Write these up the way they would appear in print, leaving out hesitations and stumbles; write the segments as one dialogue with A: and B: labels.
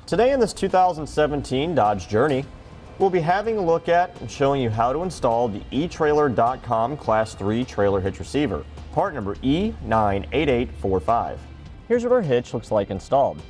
A: Today in this 2017 Dodge Journey, we'll be having a look at and showing you how to install the Etrailer.com Class 3 trailer hitch receiver, part number E98845. Here's what our hitch looks like installed.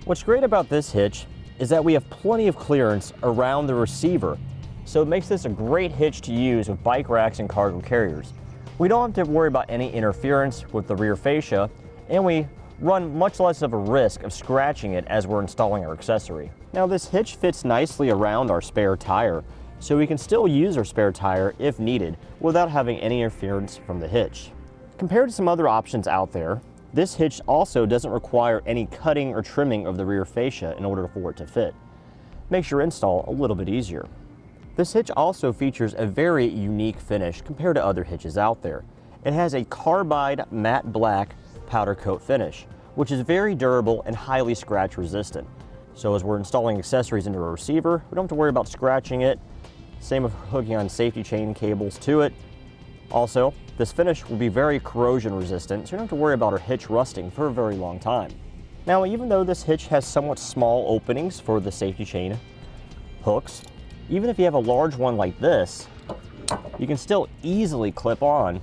A: What's great about this hitch is that we have plenty of clearance around the receiver, so it makes this a great hitch to use with bike racks and cargo carriers. We don't have to worry about any interference with the rear fascia, and we run much less of a risk of scratching it as we're installing our accessory. Now this hitch fits nicely around our spare tire, so we can still use our spare tire if needed without having any interference from the hitch. Compared to some other options out there, this hitch also doesn't require any cutting or trimming of the rear fascia in order for it to fit. Makes your install a little bit easier. This hitch also features a very unique finish compared to other hitches out there. It has a carbide matte black powder coat finish, which is very durable and highly scratch resistant. So as we're installing accessories into a receiver, we don't have to worry about scratching it. Same with hooking on safety chain cables to it. Also, this finish will be very corrosion resistant, so you don't have to worry about our hitch rusting for a very long time. Now, even though this hitch has somewhat small openings for the safety chain hooks, even if you have a large one like this, you can still easily clip on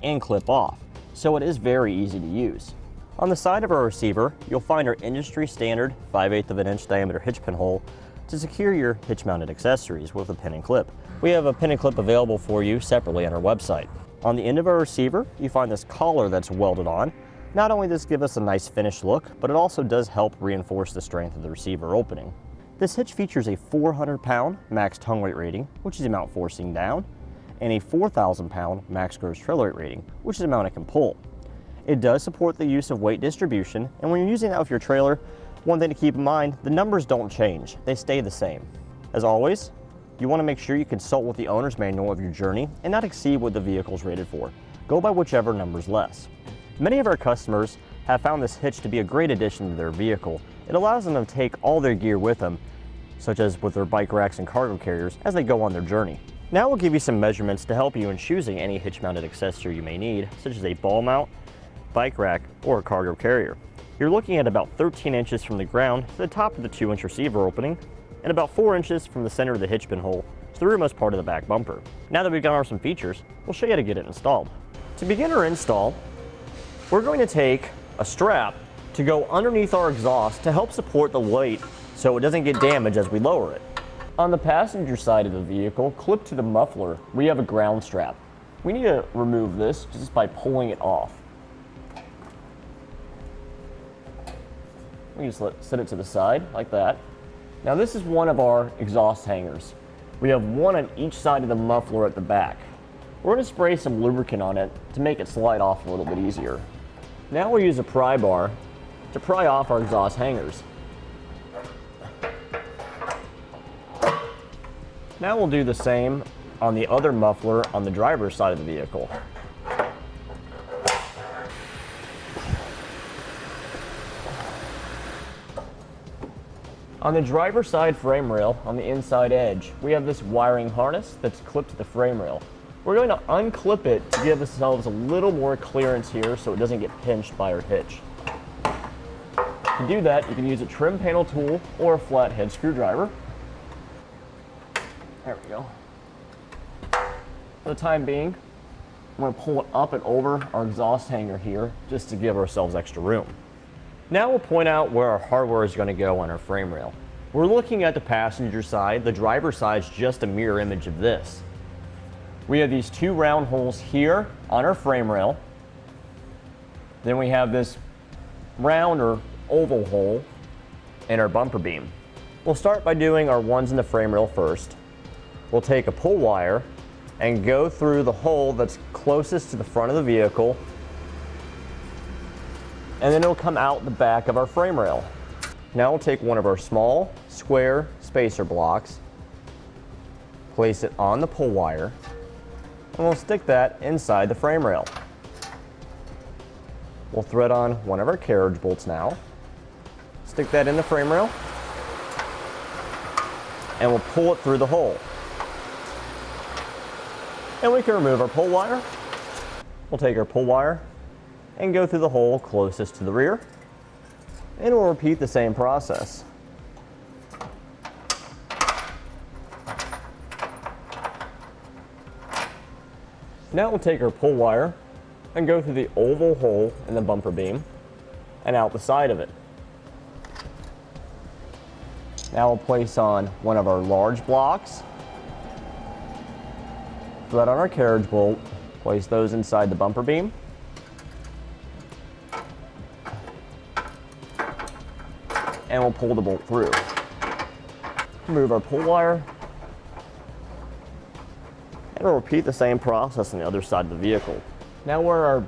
A: and clip off. So it is very easy to use. On the side of our receiver, you'll find our industry standard 5/8 of an inch diameter hitch pin hole to secure your hitch mounted accessories with a pin and clip. We have a pin and clip available for you separately on our website. On the end of our receiver, you find this collar that's welded on. Not only does this give us a nice finished look, but it also does help reinforce the strength of the receiver opening. This hitch features a 400-pound max tongue weight rating, which is the amount forcing down, and a 4,000-pound max gross trailer weight rating, which is the amount it can pull. It does support the use of weight distribution, and when you're using that with your trailer, one thing to keep in mind, the numbers don't change, they stay the same. As always, you want to make sure you consult with the owner's manual of your Journey and not exceed what the vehicle is rated for. Go by whichever number's less. Many of our customers have found this hitch to be a great addition to their vehicle. It allows them to take all their gear with them, such as with their bike racks and cargo carriers, as they go on their journey. Now we'll give you some measurements to help you in choosing any hitch mounted accessory you may need, such as a ball mount, bike rack, or a cargo carrier. You're looking at about 13 inches from the ground to the top of the 2-inch receiver opening, and about 4 inches from the center of the hitch pin hole to the rearmost part of the back bumper. Now that we've gone over some features, we'll show you how to get it installed. To begin our install, we're going to take a strap to go underneath our exhaust to help support the weight so it doesn't get damaged as we lower it. On the passenger side of the vehicle, clipped to the muffler, we have a ground strap. We need to remove this just by pulling it off. We just set it to the side like that. Now this is one of our exhaust hangers. We have one on each side of the muffler at the back. We're going to spray some lubricant on it to make it slide off a little bit easier. Now we'll use a pry bar to pry off our exhaust hangers. Now we'll do the same on the other muffler on the driver's side of the vehicle. On the driver's side frame rail, on the inside edge, we have this wiring harness that's clipped to the frame rail. We're going to unclip it to give ourselves a little more clearance here so it doesn't get pinched by our hitch. To do that, you can use a trim panel tool or a flathead screwdriver. There we go. For the time being, I'm going to pull it up and over our exhaust hanger here just to give ourselves extra room. Now we'll point out where our hardware is going to go on our frame rail. We're looking at the passenger side. The driver's side is just a mirror image of this. We have these two round holes here on our frame rail. Then we have this round or oval hole in our bumper beam. We'll start by doing our ones in the frame rail first. We'll take a pull wire and go through the hole that's closest to the front of the vehicle, and then it'll come out the back of our frame rail. Now we'll take one of our small square spacer blocks, place it on the pull wire, and we'll stick that inside the frame rail. We'll thread on one of our carriage bolts now, stick that in the frame rail, and we'll pull it through the hole. And we can remove our pull wire. We'll take our pull wire and go through the hole closest to the rear, and we'll repeat the same process. Now we'll take our pull wire and go through the oval hole in the bumper beam and out the side of it. Now we'll place on one of our large blocks, thread on our carriage bolt, place those inside the bumper beam. And we'll pull the bolt through. Remove our pull wire. And we'll repeat the same process on the other side of the vehicle. Now where our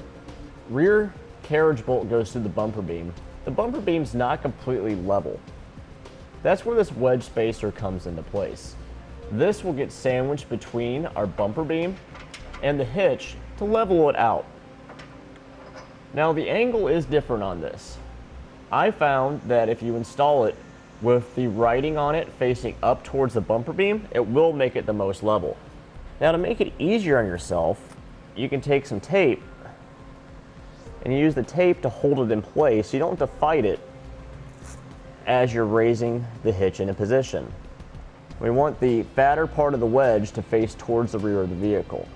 A: rear carriage bolt goes through the bumper beam's not completely level. That's where this wedge spacer comes into place. This will get sandwiched between our bumper beam and the hitch to level it out. Now the angle is different on this. I found that if you install it with the writing on it facing up towards the bumper beam, it will make it the most level. Now to make it easier on yourself, you can take some tape and use the tape to hold it in place so you don't have to fight it as you're raising the hitch into position. We want the fatter part of the wedge to face towards the rear of the vehicle.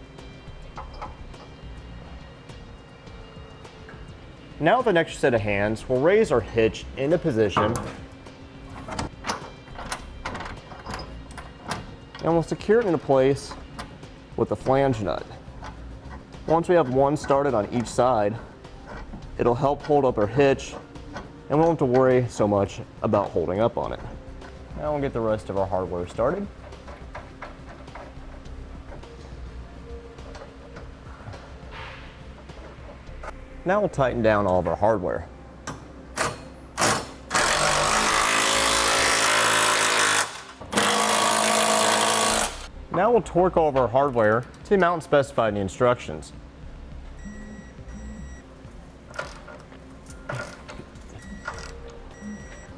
A: Now with an extra set of hands, we'll raise our hitch into position and we'll secure it into place with the flange nut. Once we have one started on each side, it'll help hold up our hitch and we won't have to worry so much about holding up on it. Now we'll get the rest of our hardware started. Now we'll tighten down all of our hardware. Now we'll torque all of our hardware to the amount specified in the instructions.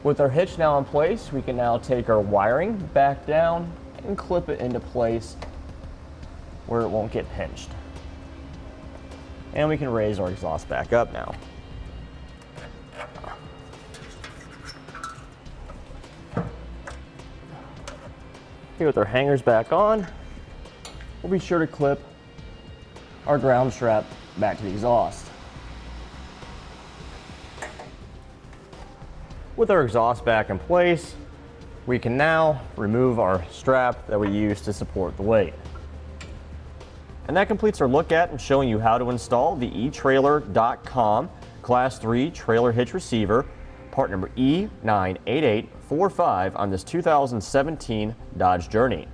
A: With our hitch now in place, we can now take our wiring back down and clip it into place where it won't get pinched. And we can raise our exhaust back up now. Here with our hangers back on, we'll be sure to clip our ground strap back to the exhaust. With our exhaust back in place, we can now remove our strap that we used to support the weight. And that completes our look at and showing you how to install the Etrailer.com Class 3 trailer hitch receiver, part number E98845 on this 2017 Dodge Journey.